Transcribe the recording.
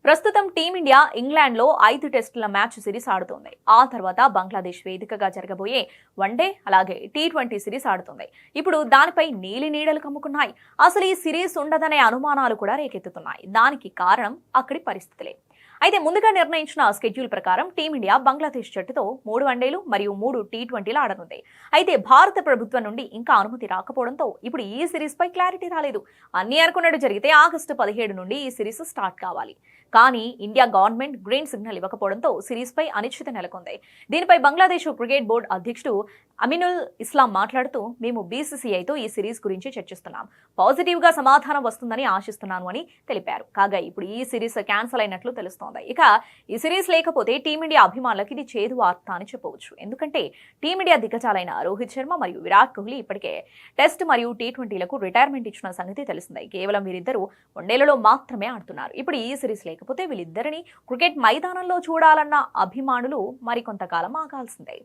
ప్రస్తుతం టీమిండియా ఇంగ్లాండ్లో 5 టెస్టుల మ్యాచ్ సిరీస్ ఆడుతోంది. ఆ తర్వాత బంగ్లాదేశ్ వేదికగా జరగబోయే వన్డే అలాగే టీ20 సిరీస్ ఆడుతోంది. ఇప్పుడు దానిపై నీలి నీడలు కమ్ముకున్నాయి. అసలు ఈ సిరీస్ ఉండదనే అనుమానాలు కూడా రేకెత్తుతున్నాయి. దానికి కారణం అక్కడి పరిస్థితులే. అయితే ముందుగా నిర్ణయించిన షెడ్యూల్ ప్రకారం టీమిండియా బంగ్లాదేశ్ జట్టుతో 3 వన్డేలు మరియు 3 టీ20లు ఆడనుంది. అయితే భారత ప్రభుత్వం నుండి ఇంకా అనుమతి రాకపోవడంతో ఇప్పుడు ఈ సిరీస్ పై క్లారిటీ రాలేదు. అన్ని అనుకున్నట్టు జరిగితే ఆగస్టు 17 నుండి ఈ సిరీస్ స్టార్ట్ కావాలి. కానీ ఇండియా గవర్నమెంట్ గ్రీన్ సిగ్నల్ ఇవ్వకపోవడంతో సిరీస్ పై అనిశ్చితి నెలకొంది. దీనిపై బంగ్లాదేశ్ క్రికెట్ బోర్డు అధ్యక్షుడు అమినుల్ ఇస్లాం మాట్లాడుతూ, మేము బీసీసీఐతో ఈ సిరీస్ గురించి చర్చిస్తున్నాం. పాజిటివ్ గా సమాధానం వస్తుందని ఆశిస్తున్నాను అని తెలిపారు. కాగా ఇప్పుడు ఈ సిరీస్ క్యాన్సిల్ అయినట్లు తెలుస్తోంది. ఇక ఈ సిరీస్ లేకపోతే టీమిండియా అభిమానులకు ఇది చేదు వార్త అని చెప్పవచ్చు. ఎందుకంటే టీమిండియా దిగ్గజాలైన రోహిత్ శర్మ మరియు విరాట్ కోహ్లీ ఇప్పటికే టెస్ట్ మరియు టీ20లకు రిటైర్మెంట్ ఇచ్చిన సంగతి తెలిసిందే. కేవలం వీరిద్దరూ వన్డేలలో మాత్రమే ఆడుతున్నారు. ఇప్పుడు ఈ సిరీస్ లేకపోతే వీళ్ళిద్దరిని క్రికెట్ మైదానంలో చూడాలన్న అభిమానులు మరికొంతకాలం ఆగాల్సిందే.